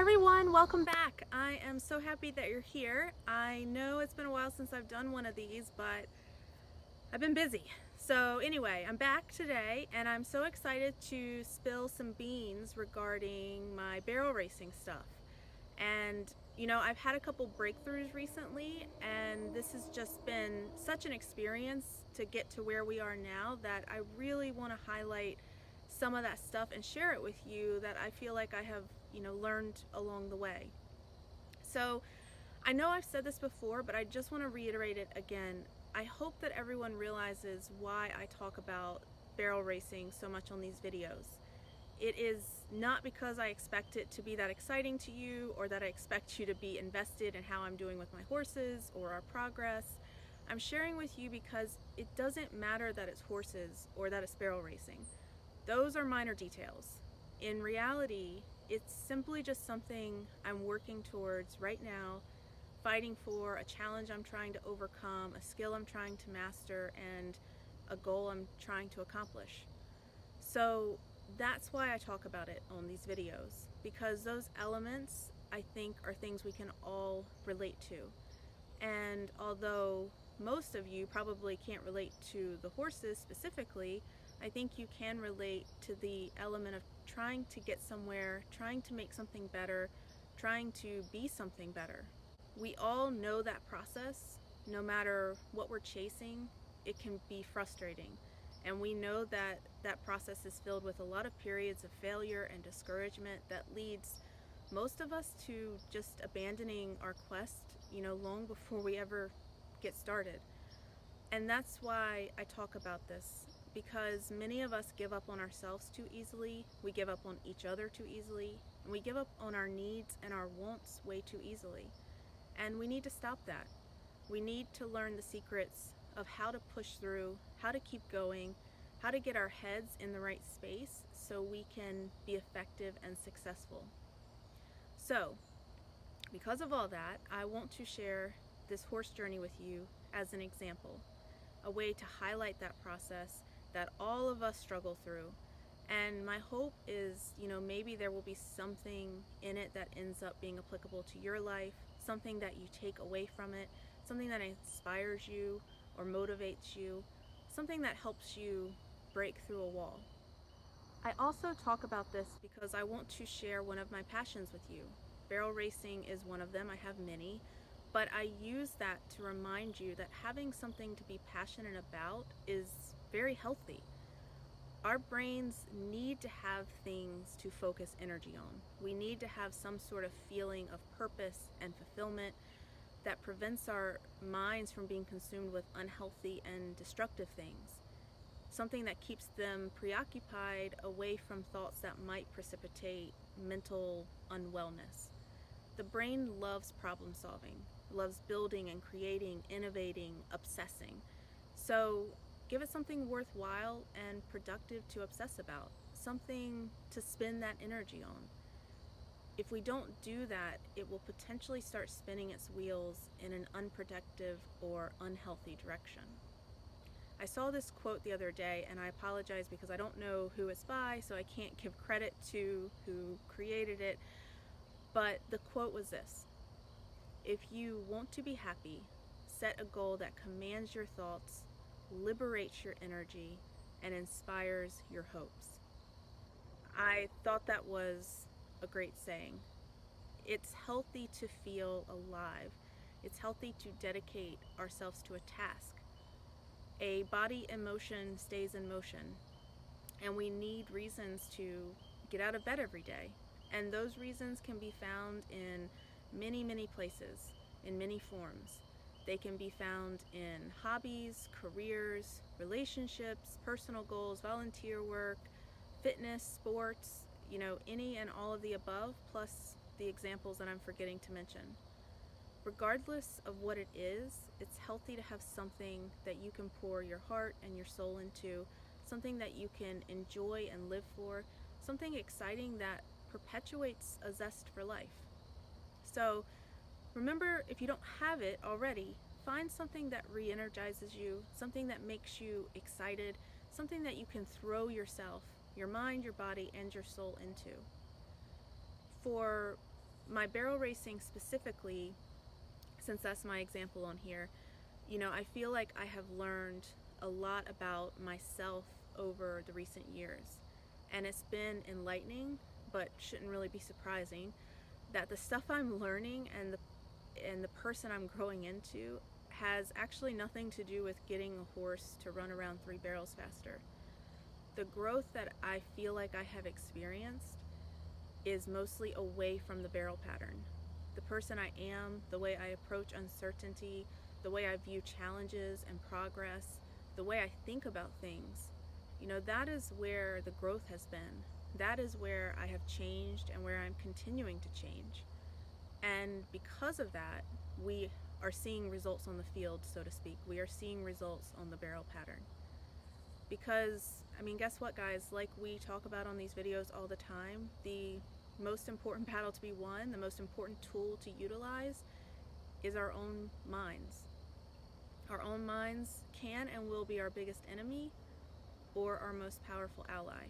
everyone, welcome back. I am so happy that you're here. I know it's been a while since I've done one of these, but I've been busy. So anyway, I'm back today and I'm so excited to spill some beans regarding my barrel racing stuff. And I've had a couple breakthroughs recently, and this has just been such an experience to get to where we are now that I really want to highlight some of that stuff and share it with you that I feel like I have, learned along the way. So I know I've said this before, but I just want to reiterate it again. I hope that everyone realizes why I talk about barrel racing so much on these videos. It is not because I expect it to be that exciting to you or that I expect you to be invested in how I'm doing with my horses or our progress. I'm sharing with you because it doesn't matter that it's horses or that it's barrel racing. Those are minor details. In reality, it's simply just something I'm working towards right now, fighting for, a challenge I'm trying to overcome, a skill I'm trying to master, and a goal I'm trying to accomplish. So that's why I talk about it on these videos, because those elements, I think, are things we can all relate to. And although most of you probably can't relate to the horses specifically, I think you can relate to the element of trying to get somewhere, trying to make something better, trying to be something better. We all know that process. No matter what we're chasing, it can be frustrating. And we know that that process is filled with a lot of periods of failure and discouragement that leads most of us to just abandoning our quest, long before we ever get started. And that's why I talk about this, because many of us give up on ourselves too easily, we give up on each other too easily, and we give up on our needs and our wants way too easily. And we need to stop that. We need to learn the secrets of how to push through, how to keep going, how to get our heads in the right space so we can be effective and successful. So, because of all that, I want to share this horse journey with you as an example, a way to highlight that process that all of us struggle through. And my hope is, maybe there will be something in it that ends up being applicable to your life, something that you take away from it, something that inspires you or motivates you, something that helps you break through a wall. I also talk about this because I want to share one of my passions with you. Barrel racing is one of them. I have many, but I use that to remind you that having something to be passionate about is very healthy. Our brains need to have things to focus energy on. We need to have some sort of feeling of purpose and fulfillment that prevents our minds from being consumed with unhealthy and destructive things. Something that keeps them preoccupied away from thoughts that might precipitate mental unwellness. The brain loves problem solving, loves building and creating, innovating, obsessing. So give it something worthwhile and productive to obsess about, something to spend that energy on. If we don't do that, it will potentially start spinning its wheels in an unproductive or unhealthy direction. I saw this quote the other day, and I apologize because I don't know who it's by, so I can't give credit to who created it, but the quote was this: "If you want to be happy, set a goal that commands your thoughts, liberates your energy, and inspires your hopes." I thought that was a great saying. It's healthy to feel alive. It's healthy to dedicate ourselves to a task. A body in motion stays in motion, and we need reasons to get out of bed every day. And those reasons can be found in many, many places, in many forms. They can be found in hobbies, careers, relationships, personal goals, volunteer work, fitness, sports, any and all of the above, plus the examples that I'm forgetting to mention. Regardless of what it is, it's healthy to have something that you can pour your heart and your soul into, something that you can enjoy and live for, something exciting that perpetuates a zest for life. So remember, if you don't have it already, find something that re-energizes you, something that makes you excited, something that you can throw yourself, your mind, your body, and your soul into. For my barrel racing specifically, since that's my example on here, you know, I feel like I have learned a lot about myself over the recent years. And it's been enlightening, but shouldn't really be surprising, that the stuff I'm learning and the person I'm growing into has actually nothing to do with getting a horse to run around 3 barrels faster. The growth that I feel like I have experienced is mostly away from the barrel pattern. The person I am, the way I approach uncertainty, the way I view challenges and progress, the way I think about things, you know, that is where the growth has been. That is where I have changed and where I'm continuing to change. And because of that, we are seeing results on the field, so to speak. We are seeing results on the barrel pattern. Because, I mean, guess what, guys? Like we talk about on these videos all the time, the most important battle to be won, the most important tool to utilize is our own minds. Our own minds can and will be our biggest enemy or our most powerful ally.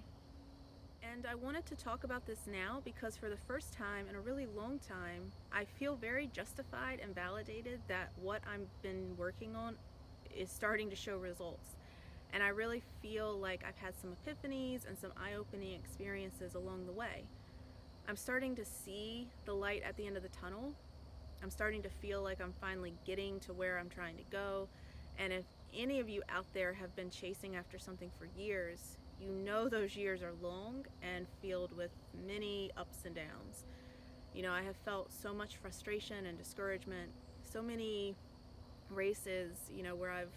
And I wanted to talk about this now because for the first time in a really long time, I feel very justified and validated that what I've been working on is starting to show results. And I really feel like I've had some epiphanies and some eye-opening experiences along the way. I'm starting to see the light at the end of the tunnel. I'm starting to feel like I'm finally getting to where I'm trying to go. And if any of you out there have been chasing after something for years, you know those years are long and filled with many ups and downs. You know, I have felt so much frustration and discouragement, so many races, you know, where I've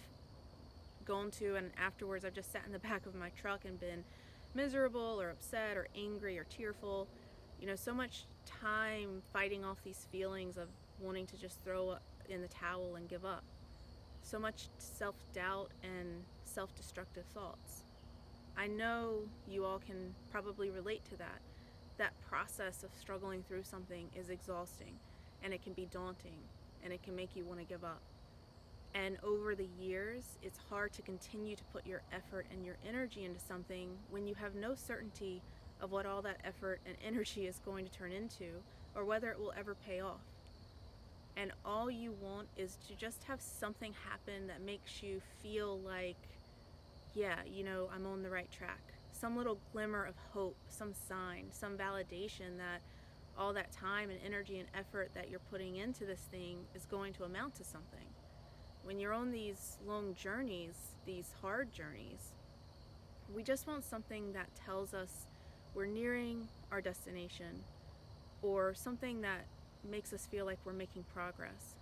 gone to and afterwards I've just sat in the back of my truck and been miserable or upset or angry or tearful. You know, so much time fighting off these feelings of wanting to just throw in the towel and give up. So much self-doubt and self-destructive thoughts. I know you all can probably relate to that. That process of struggling through something is exhausting, and it can be daunting, and it can make you want to give up. And over the years, it's hard to continue to put your effort and your energy into something when you have no certainty of what all that effort and energy is going to turn into, or whether it will ever pay off. And all you want is to just have something happen that makes you feel like, yeah, you know, I'm on the right track. Some little glimmer of hope, some sign, some validation that all that time and energy and effort that you're putting into this thing is going to amount to something. When you're on these long journeys, these hard journeys, we just want something that tells us we're nearing our destination, or something that makes us feel like we're making progress.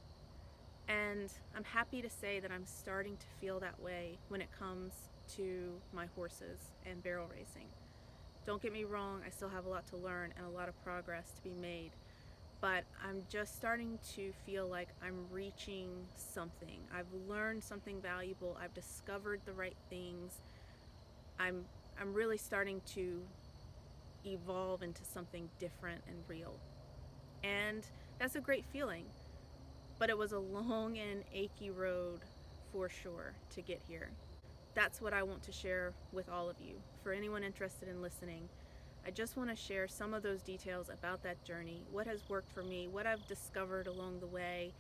And I'm happy to say that I'm starting to feel that way when it comes to my horses and barrel racing. Don't get me wrong, I still have a lot to learn and a lot of progress to be made, but I'm just starting to feel like I'm reaching something. I've learned something valuable. I've discovered the right things. I'm really starting to evolve into something different and real. And that's a great feeling, but it was a long and achy road for sure to get here. That's what I want to share with all of you. For anyone interested in listening, I just want to share some of those details about that journey, what has worked for me, what I've discovered along the way,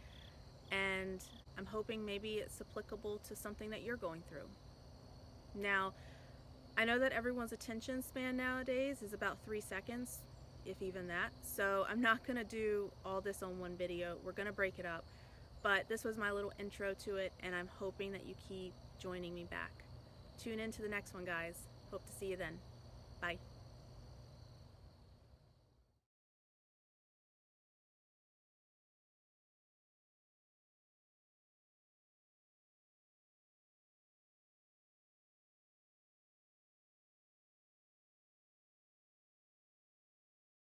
and I'm hoping maybe it's applicable to something that you're going through. Now, I know that everyone's attention span nowadays is about 3 seconds, if even that, so I'm not going to do all this on one video. We're going to break it up, but this was my little intro to it, and I'm hoping that you keep joining me back. Tune in to the next one, guys. Hope to see you then. Bye.